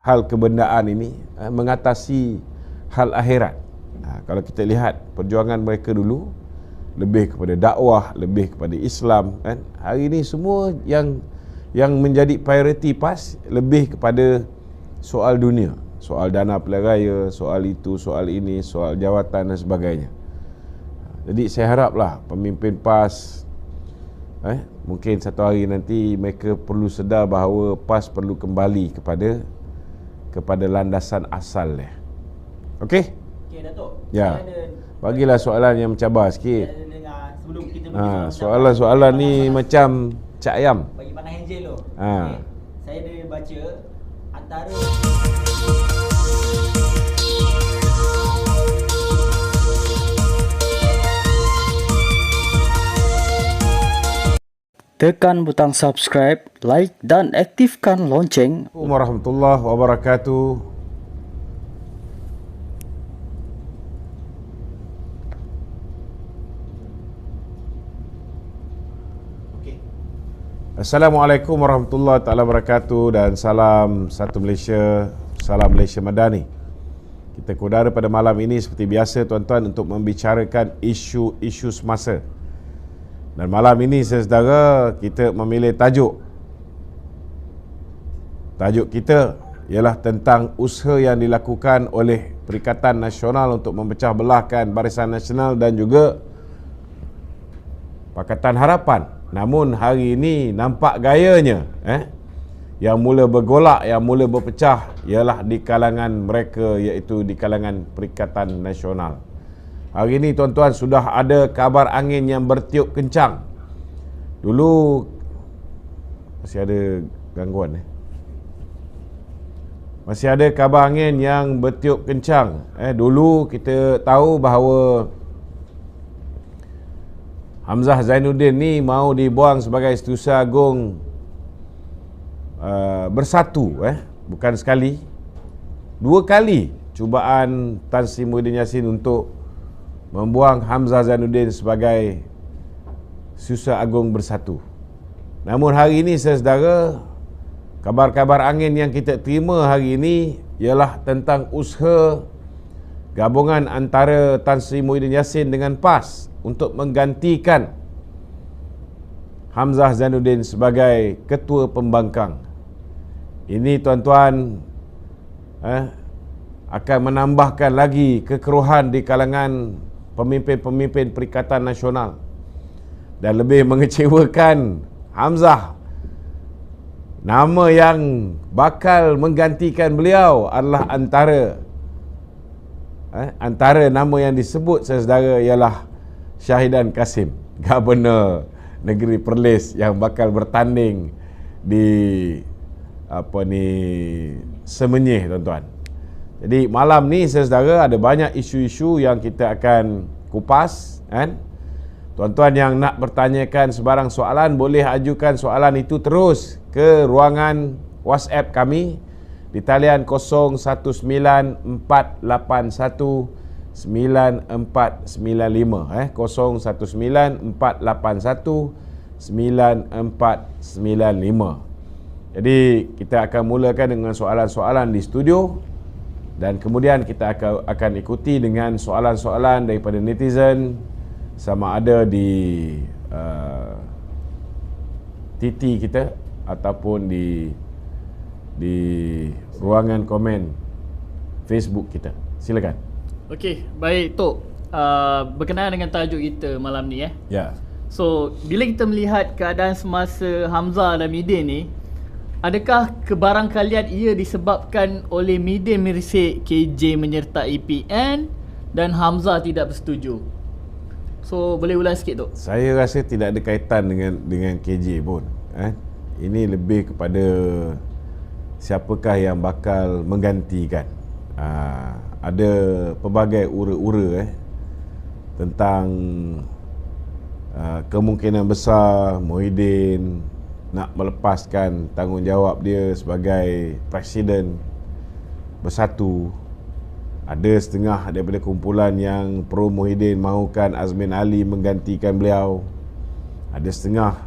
hal kebendaan ini mengatasi hal akhirat. Kalau kita lihat perjuangan mereka dulu lebih kepada dakwah, lebih kepada Islam kan. Hari ini semua yang menjadi priority PAS lebih kepada soal dunia, soal dana pilihan raya, soal itu, soal ini, soal jawatan dan sebagainya. Jadi saya haraplah pemimpin PAS mungkin satu hari nanti mereka perlu sedar bahawa PAS perlu kembali kepada landasan asal dia. Okey? Okey Datuk. Ya. Bagilah soalan yang mencabar sikit. Sebelum kita pergi Soalan-soalan ni macam cak ayam. bagi pandangan Angel tu. Ha. Okey. Saya ada baca antara Tekan butang subscribe, like dan aktifkan lonceng. Assalamualaikum warahmatullahi wabarakatuh. okey. Assalamualaikum warahmatullahi taala wabarakatuh dan salam satu Malaysia, salam Malaysia Madani. Kita kudara pada malam ini seperti biasa tuan-tuan untuk membicarakan isu-isu semasa. Dan malam ini saudara kita memilih tajuk. Tajuk kita ialah tentang usaha yang dilakukan oleh Perikatan Nasional untuk memecah belahkan Barisan Nasional dan juga Pakatan Harapan. Namun hari ini nampak gayanya yang mula bergolak, yang mula berpecah ialah di kalangan mereka, iaitu di kalangan Perikatan Nasional. Hari ini tuan-tuan sudah ada kabar angin yang bertiup kencang. Dulu masih ada gangguan Masih ada kabar angin yang bertiup kencang. Dulu kita tahu bahawa Hamzah Zainuddin ni mau dibuang sebagai Setiausaha Agung Bersatu, bukan sekali, dua kali cubaan Tan Sri Muhyiddin Yassin untuk membuang Hamzah Zainuddin sebagai Setiausaha Agung Bersatu. Namun hari ini saudara, kabar-kabar angin yang kita terima hari ini ialah tentang usaha gabungan antara Tan Sri Muhyiddin Yassin dengan PAS untuk menggantikan Hamzah Zainuddin sebagai Ketua Pembangkang. Ini tuan-tuan akan menambahkan lagi kekeruhan di kalangan pemimpin-pemimpin Perikatan Nasional dan lebih mengecewakan Hamzah. Nama yang bakal menggantikan beliau adalah antara nama yang disebut saudara ialah Syahidan Kasim, Governor Negeri Perlis yang bakal bertanding di Semenyih tuan-tuan. Jadi malam ni saudara ada banyak isu-isu yang kita akan kupas kan. Tuan-tuan yang nak bertanyakan sebarang soalan boleh ajukan soalan itu terus ke ruangan WhatsApp kami di talian 0194819495 0194819495. Jadi kita akan mulakan dengan soalan-soalan di studio dan kemudian kita akan ikuti dengan soalan-soalan daripada netizen sama ada di TT kita ataupun di ruangan komen Facebook kita. Silakan. Okey, baik Tok. Berkenaan dengan tajuk kita malam ni Ya. So, bila kita melihat keadaan semasa Hamzah dan Midin ni, adakah kebarangkalian ia disebabkan oleh Midin merisik KJ menyertai PN dan Hamzah tidak bersetuju? So, boleh ulang sikit Tok? Saya rasa tidak ada kaitan dengan KJ pun. Ini lebih kepada siapakah yang bakal menggantikan. Ada pelbagai ura-ura tentang kemungkinan besar Muhyiddin nak melepaskan tanggungjawab dia sebagai Presiden Bersatu. Ada setengah daripada kumpulan yang pro Muhyiddin mahukan Azmin Ali menggantikan beliau. Ada setengah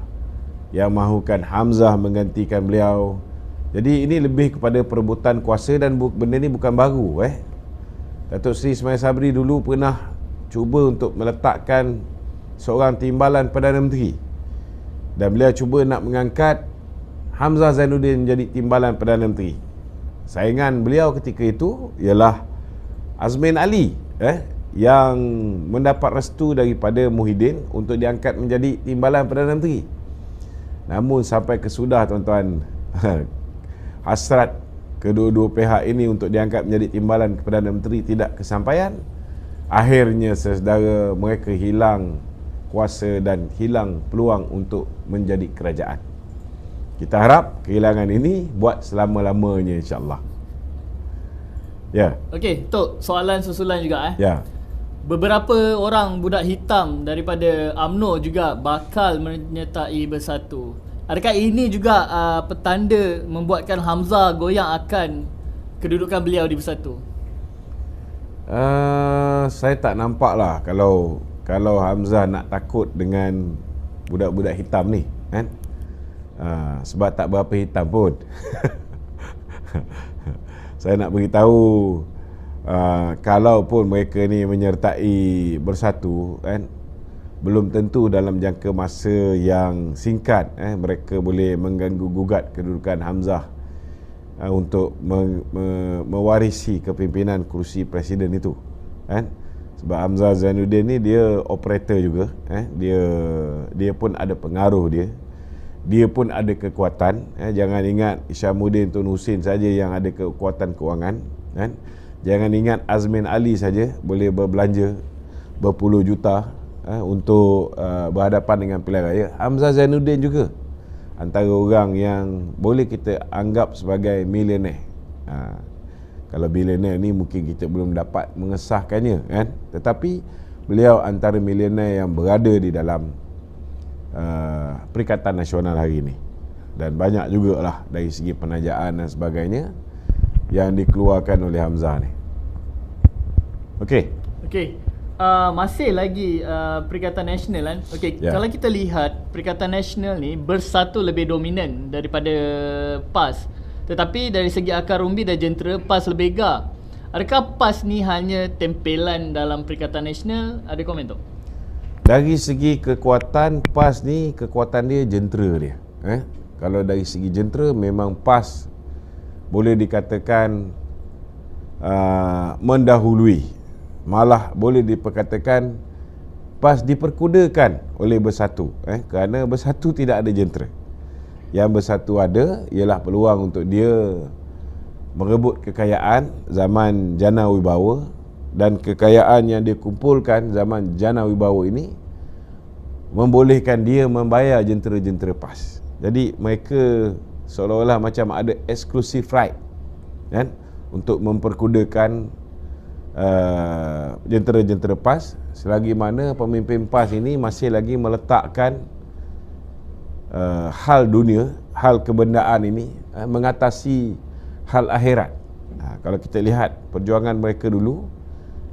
yang mahukan Hamzah menggantikan beliau. Jadi ini lebih kepada perebutan kuasa dan benda ni bukan baru. Datuk Seri Ismail Sabri dulu pernah cuba untuk meletakkan seorang timbalan Perdana Menteri, dan beliau cuba nak mengangkat Hamzah Zainuddin menjadi timbalan Perdana Menteri. Saingan beliau ketika itu ialah Azmin Ali, yang mendapat restu daripada Muhyiddin untuk diangkat menjadi timbalan Perdana Menteri. Namun sampai kesudah tuan-tuan, hasrat kedua-dua pihak ini untuk diangkat menjadi timbalan Perdana Menteri tidak kesampaian. Akhirnya saudara mereka hilang kuasa dan hilang peluang untuk menjadi kerajaan. Kita harap kehilangan ini buat selama-lamanya, insya-Allah. Ya. Okey, Tok, soalan susulan juga Ya. Beberapa orang budak hitam daripada UMNO juga bakal menyertai Bersatu. Adakah ini juga petanda membuatkan Hamzah goyang akan kedudukan beliau di Bersatu? Saya tak nampak lah kalau Hamzah nak takut dengan budak-budak hitam ni, kan? Sebab tak berapa hitam pun. Saya nak beritahu, kalau pun mereka ni menyertai Bersatu, kan, belum tentu dalam jangka masa yang singkat mereka boleh mengganggu gugat kedudukan Hamzah untuk mewarisi kepimpinan kerusi presiden itu, kan? Sebab Hamzah Zainuddin ni dia operator juga, dia pun ada pengaruh dia pun ada kekuatan. Jangan ingat Isyamuddin Tun Hussein saja yang ada kekuatan kewangan, kan? Jangan ingat Azmin Ali saja boleh berbelanja berpuluh juta untuk berhadapan dengan pilihan raya. Hamzah Zainuddin juga antara orang yang boleh kita anggap sebagai milioner. Kalau milioner ni mungkin kita belum dapat mengesahkannya, kan? Tetapi beliau antara milioner yang berada di dalam Perikatan Nasional hari ini. Dan banyak jugalah dari segi penajaan dan sebagainya yang dikeluarkan oleh Hamzah ni. Okey. Masih lagi Perikatan Nasional, kan? Okey, Ya. Kalau kita lihat Perikatan Nasional ni Bersatu lebih dominan daripada PAS. Tetapi dari segi akar umbi dan jentera, PAS lebih gah. Adakah PAS ni hanya tempelan dalam Perikatan Nasional? Ada komen tu? Dari segi kekuatan, PAS ni kekuatan dia jentera dia. Kalau dari segi jentera memang PAS boleh dikatakan mendahului. Malah boleh diperkatakan PAS diperkudakan oleh Bersatu, kerana Bersatu tidak ada jentera. Yang Bersatu ada ialah peluang untuk dia merebut kekayaan zaman Jana Wibawa, dan kekayaan yang dia kumpulkan zaman Jana Wibawa ini membolehkan dia membayar jentera-jentera PAS. Jadi mereka seolah-olah macam ada exclusive right, kan, untuk memperkudakan jentera-jentera PAS, selagi mana pemimpin PAS ini masih lagi meletakkan hal dunia, hal kebendaan ini mengatasi hal akhirat. Kalau kita lihat perjuangan mereka dulu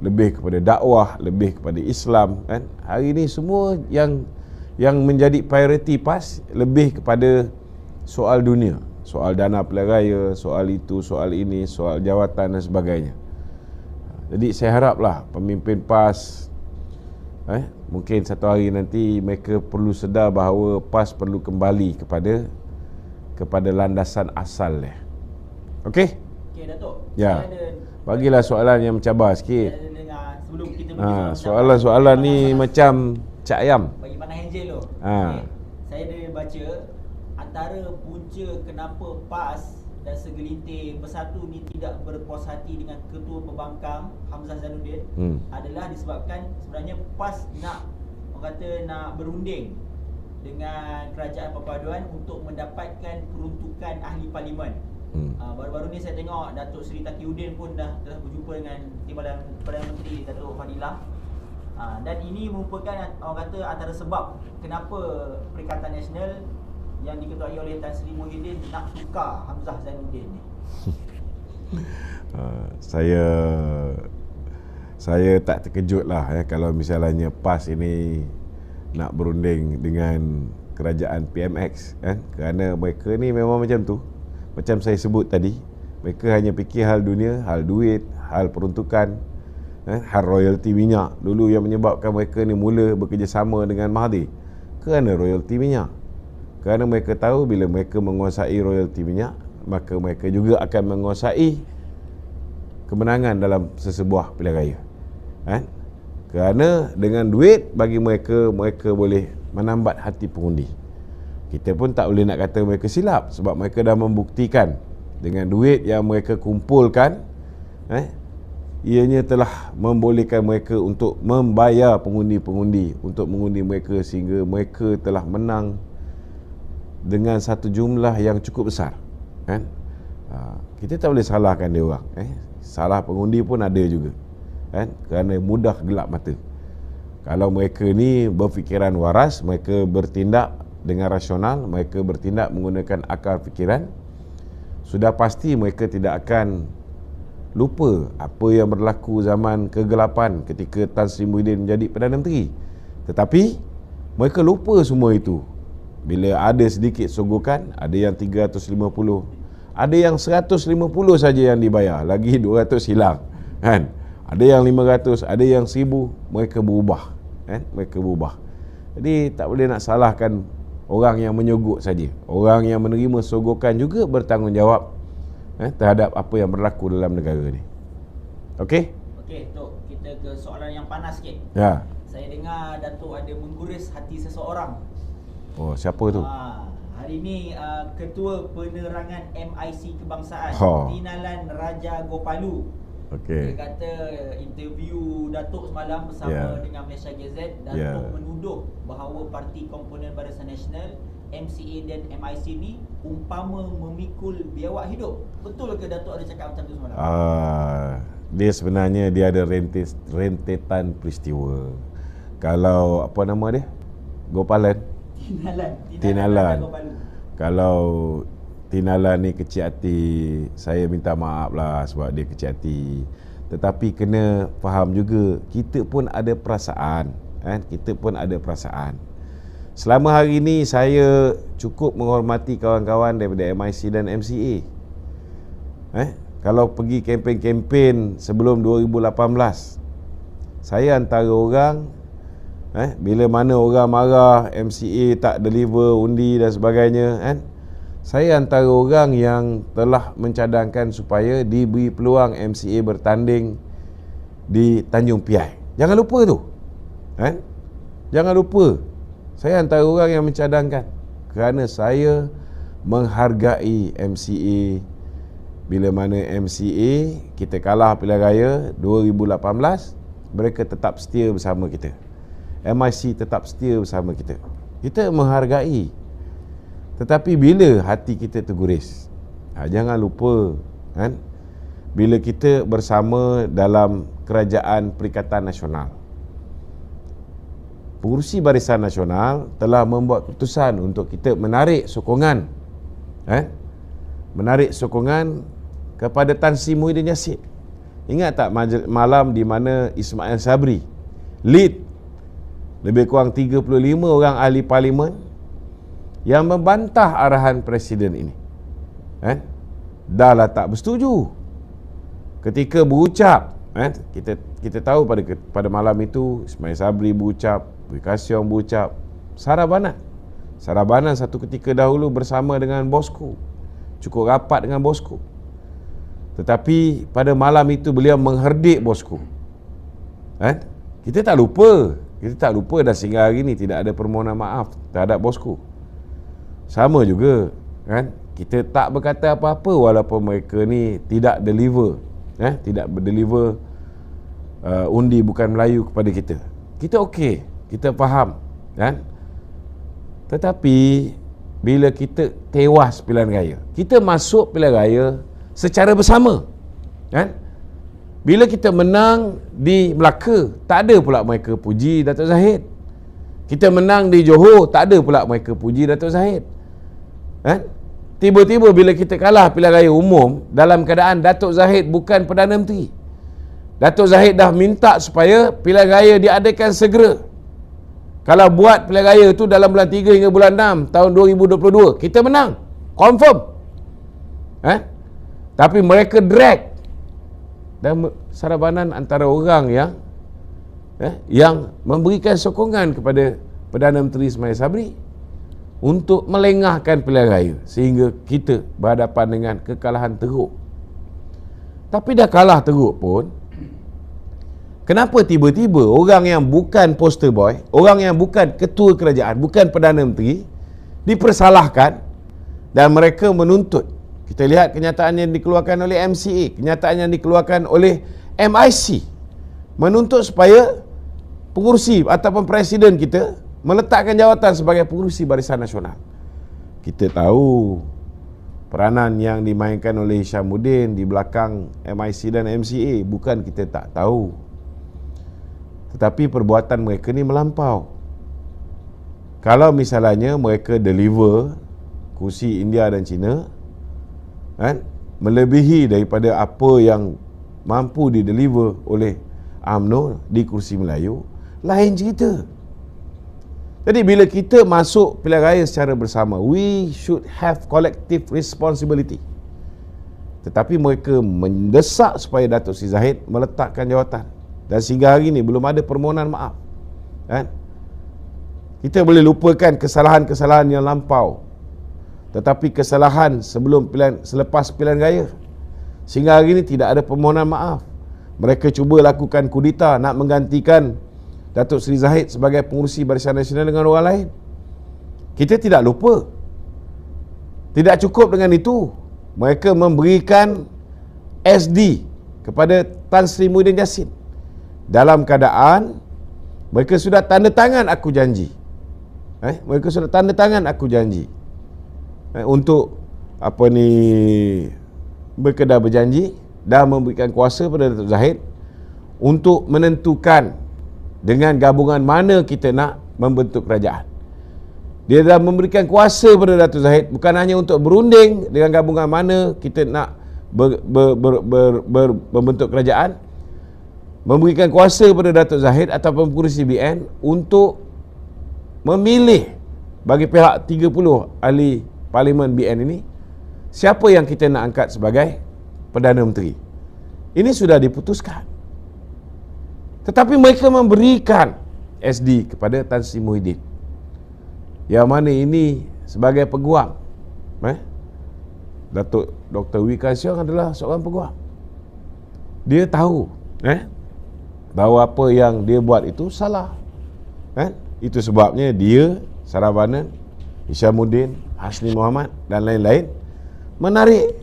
lebih kepada dakwah, lebih kepada Islam, kan? Hari ini semua yang menjadi prioriti PAS lebih kepada soal dunia, soal dana pilihan raya, soal itu, soal ini, soal jawatan dan sebagainya. Jadi saya haraplah pemimpin PAS mungkin satu hari nanti mereka perlu sedar bahawa PAS perlu kembali kepada landasan asal dia. Okey? Okey, Datuk. Ya. Saya ada, Bagilah soalan yang mencabar sikit. saya ada dengar sebelum kita pergi Soalan-soalan ni macam cak ayam. bagi pandang Angel tu. Ha. Okey. Saya ada baca antara punca kenapa PAS dan segelintir Bersatu ni tidak berpuas hati dengan Ketua Pembangkang Hamzah Zainuddin adalah disebabkan sebenarnya PAS nak, orang kata, nak berunding dengan Kerajaan Perpaduan untuk mendapatkan peruntukan ahli parlimen. Baru-baru ni saya tengok Datuk Seri Taqiyuddin pun telah berjumpa dengan Timbalan Perdana Menteri Datuk Fadilah. Dan ini merupakan, orang kata, antara sebab kenapa Perikatan Nasional yang diketuai oleh Tan Sri Muhyiddin nak tukar Hamzah Zainuddin ni. Saya tak terkejut lah kalau misalnya PAS ini nak berunding dengan kerajaan PMX, kerana mereka ni memang macam tu. macam saya sebut tadi, mereka hanya fikir hal dunia, hal duit, hal peruntukan, hal royalty minyak. Dulu yang menyebabkan mereka ni mula bekerjasama dengan Mahathir kerana royalty minyak. Kerana mereka tahu bila mereka menguasai royalty minyak, maka mereka juga akan menguasai kemenangan dalam sesebuah pilihan raya. Kerana dengan duit bagi mereka, mereka boleh menambat hati pengundi. Kita pun tak boleh nak kata mereka silap, sebab mereka dah membuktikan dengan duit yang mereka kumpulkan, ianya telah membolehkan mereka untuk membayar pengundi-pengundi untuk mengundi mereka, sehingga mereka telah menang dengan satu jumlah yang cukup besar. Kita tak boleh salahkan dia orang. Salah pengundi pun ada juga, kerana mudah gelap mata. Kalau mereka ni berfikiran waras, mereka bertindak dengan rasional, mereka bertindak menggunakan akal fikiran, sudah pasti mereka tidak akan lupa apa yang berlaku zaman kegelapan ketika Tan Sri Muhyiddin menjadi Perdana Menteri. Tetapi mereka lupa semua itu. Bila ada sedikit sogokan, ada yang 350, ada yang 150 saja yang dibayar, lagi 200 hilang, kan? Ada yang 500, ada yang 1000, mereka berubah, mereka berubah. Jadi tak boleh nak salahkan orang yang menyogok saja. Orang yang menerima sogokan juga bertanggungjawab terhadap apa yang berlaku dalam negara ni. Okey? Okey, Tok, kita ke soalan yang panas sikit. Ya. Saya dengar Datuk ada mengguris hati seseorang. Oh, siapa tu? Hari ini Ketua Penerangan MIC Kebangsaan, Tinalan Raja Gopalu. Okey. Dia kata interview Datuk semalam bersama dengan Malaysia Gazette, Datuk menuduh bahawa parti komponen Barisan Nasional, MCA dan MIC ni umpama memikul biawak hidup. Betul ke Datuk ada cakap macam tu semalam? Dia sebenarnya dia ada rentetan peristiwa. Kalau apa nama dia? Gopalan. Tinalan. Kalau Tinalan ni kecil hati, saya minta maaf lah sebab dia kecil hati. Tetapi kena faham juga, kita pun ada perasaan, kita pun ada perasaan. Selama hari ini saya cukup menghormati kawan-kawan daripada MIC dan MCA. Kalau pergi kempen-kempen sebelum 2018, saya antara orang, bila mana orang marah MCA tak deliver undi dan sebagainya, saya antara orang yang telah mencadangkan supaya diberi peluang MCA bertanding di Tanjung Piai. Jangan lupa tu, jangan lupa. Saya antara orang yang mencadangkan, kerana saya menghargai MCA. Bila mana MCA kita kalah pilihan raya 2018, mereka tetap setia bersama kita. MIC tetap setia bersama kita. Kita menghargai. Tetapi bila hati kita terguris, jangan lupa, bila kita bersama dalam Kerajaan Perikatan Nasional, pengurusi Barisan Nasional telah membuat keputusan untuk kita menarik sokongan, menarik sokongan kepada Tan Sri Muhyiddin Yassin. Ingat tak malam di mana Ismail Sabri lead lebih kurang 35 orang ahli parlimen yang membantah arahan Presiden ini, dah lah tak bersetuju. Ketika berucap, kita tahu pada malam itu Ismail Sabri berucap, Bui Kasyong berucap, Sarah Banan satu ketika dahulu bersama dengan bosku, cukup rapat dengan bosku. Tetapi pada malam itu beliau mengherdik bosku. Kita tak lupa dan sehingga hari ini tidak ada permohonan maaf terhadap bosku. Sama juga, kita tak berkata apa-apa walaupun mereka ni tidak deliver, tidak berdeliver undi bukan Melayu kepada kita. Kita okey, kita faham, tetapi bila kita tewas pilihan raya, kita masuk pilihan raya secara bersama, bila kita menang di Melaka, tak ada pula mereka puji Datuk Zahid. Kita menang di Johor, tak ada pula mereka puji Datuk Zahid. Tiba-tiba bila kita kalah pilihan raya umum dalam keadaan Datuk Zahid bukan Perdana Menteri, Datuk Zahid dah minta supaya pilihan raya diadakan segera. Kalau buat pilihan raya tu dalam bulan 3 hingga bulan 6 tahun 2022, kita menang. Confirm. Tapi mereka drag dan sarabanan antara orang yang memberikan sokongan kepada Perdana Menteri Ismail Sabri untuk melengahkan pilihan raya sehingga kita berhadapan dengan kekalahan teruk. Tapi dah kalah teruk pun, kenapa tiba-tiba orang yang bukan poster boy, orang yang bukan ketua kerajaan, bukan Perdana Menteri dipersalahkan dan mereka menuntut? Kita lihat kenyataan yang dikeluarkan oleh MCA, kenyataan yang dikeluarkan oleh MIC, menuntut supaya pengurusi ataupun presiden kita meletakkan jawatan sebagai pengurusi Barisan Nasional. Kita tahu peranan yang dimainkan oleh Hishamuddin di belakang MIC dan MCA, bukan kita tak tahu. Tetapi perbuatan mereka ni melampau. Kalau misalnya mereka deliver kursi India dan China, melebihi daripada apa yang mampu dideliver oleh UMNO di kursi Melayu, lain cerita. Jadi bila kita masuk pilihan raya secara bersama, we should have collective responsibility. Tetapi mereka mendesak supaya Datuk Seri Zahid meletakkan jawatan, dan sehingga hari ini belum ada permohonan maaf. Kita boleh lupakan kesalahan-kesalahan yang lampau, tetapi kesalahan selepas pilihan raya, sehingga hari ini tidak ada permohonan maaf. Mereka cuba lakukan kudeta nak menggantikan Datuk Seri Zahid sebagai pengurusi Barisan Nasional dengan orang lain. Kita tidak lupa. Tidak cukup dengan itu, mereka memberikan SD kepada Tan Sri Muhyiddin Yassin dalam keadaan mereka sudah tanda tangan aku janji. Mereka sudah tanda tangan aku janji. Untuk mereka dah berjanji, dah memberikan kuasa pada Datuk Zahid untuk menentukan dengan gabungan mana kita nak membentuk kerajaan. Dia dah memberikan kuasa pada Datuk Zahid bukan hanya untuk berunding dengan gabungan mana kita nak membentuk kerajaan, memberikan kuasa pada Datuk Zahid ataupun pengurusi BN untuk memilih bagi pihak 30 ahli Parlimen BN ini siapa yang kita nak angkat sebagai Perdana Menteri. Ini sudah diputuskan. Tetapi mereka memberikan SD kepada Tan Sri Muhyiddin, yang mana ini sebagai peguam. Datuk Dr. Wee Ka Siong adalah seorang peguam. Dia tahu bahawa apa yang dia buat itu salah. Itu sebabnya dia, Saravanan, Hishamuddin, Hasni Mohamad dan lain-lain menarik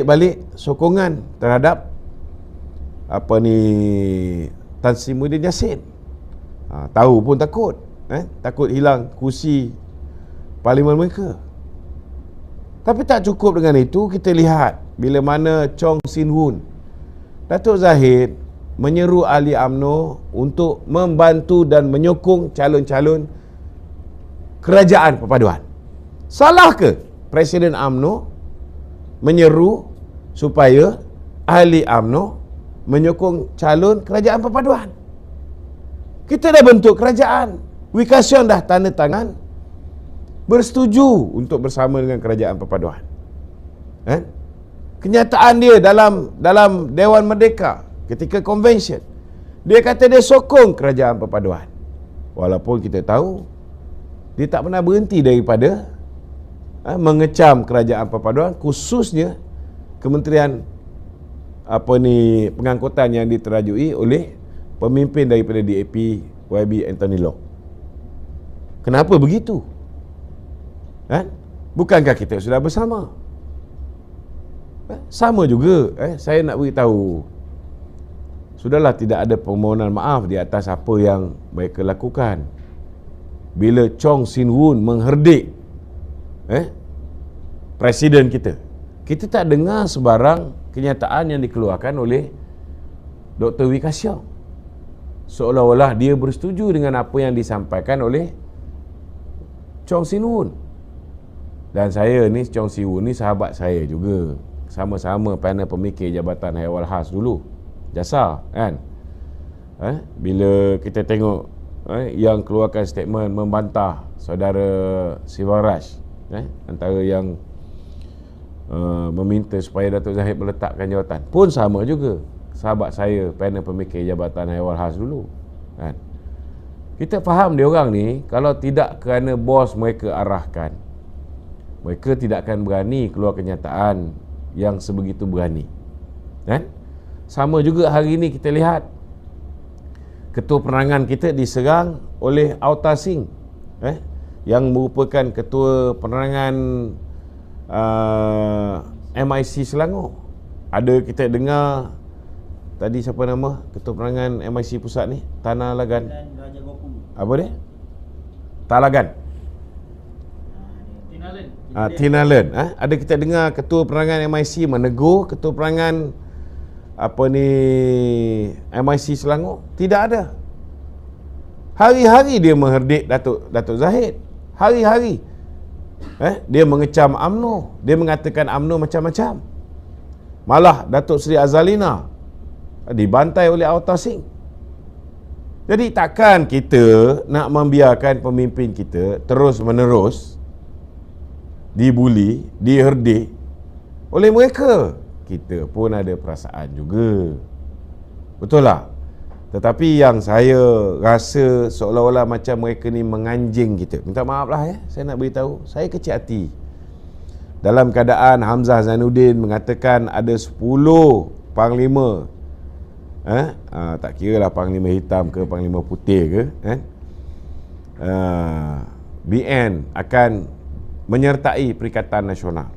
balik sokongan terhadap Tan Sri Muhyiddin Yassin. Tahu pun takut, takut hilang kursi parlimen mereka. Tapi tak cukup dengan itu. Kita lihat bila mana Chong Sin Hun, Datuk Zahid menyeru ahli UMNO untuk membantu dan menyokong calon-calon kerajaan perpaduan. Salah ke Presiden UMNO menyeru supaya ahli UMNO menyokong calon kerajaan perpaduan? Kita dah bentuk kerajaan. Wee Ka Siong dah tanda tangan bersetuju untuk bersama dengan kerajaan perpaduan. Kenyataan dia dalam Dewan Merdeka ketika convention, dia kata dia sokong kerajaan perpaduan. Walaupun kita tahu dia tak pernah berhenti daripada mengecam kerajaan perpaduan, khususnya Kementerian pengangkutan yang diterajui oleh pemimpin daripada DAP YB Anthony Loke. Kenapa begitu? Bukankah kita sudah bersama? Sama juga, saya nak beritahu, sudahlah tidak ada permohonan maaf di atas apa yang mereka lakukan. Bila Chong Sin Hun mengherdik presiden kita tak dengar sebarang kenyataan yang dikeluarkan oleh Dr. Wee Ka Siong, seolah-olah dia bersetuju dengan apa yang disampaikan oleh Chong Sin Hun. Dan saya ni, Chong Sin Hun ni sahabat saya juga, sama-sama panel pemikir Jabatan Haiwan Khas dulu, JASA kan. Bila kita tengok yang keluarkan statement membantah saudara Sivaraj, antara yang meminta supaya Datuk Zahid meletakkan jawatan. Pun sama juga sahabat saya, panel pemikir Jabatan Haiwan Khas dulu, kan? Kita faham dia orang ni, kalau tidak kerana bos mereka arahkan, mereka tidak akan berani keluar kenyataan yang sebegitu berani, kan? Sama juga hari ini kita lihat Ketua Penerangan kita diserang oleh Auta Singh, yang merupakan Ketua Penerangan MIC Selangor. Ada kita dengar tadi siapa nama Ketua Penerangan MIC Pusat ni? Tanah Lagan. Apa dia? Talagan. Tinalen. Ada kita dengar Ketua Penerangan MIC menegur Ketua Penerangan MIC Selangor? Tidak ada. Hari-hari dia mengherdik Datuk Zahid. Hari-hari. Dia mengecam UMNO. Dia mengatakan UMNO macam-macam. Malah Datuk Seri Azalina dibantai oleh Auta Singh. Jadi takkan kita nak membiarkan pemimpin kita terus-menerus dibuli, diherdik oleh mereka. Kita pun ada perasaan juga. Betul tak? Tetapi yang saya rasa seolah-olah macam mereka ni menganjing kita. Minta maaf lah saya nak beritahu, saya kecil hati. Dalam keadaan Hamzah Zainuddin mengatakan ada 10 panglima, tak kira lah panglima hitam ke panglima putih ke, BN akan menyertai Perikatan Nasional.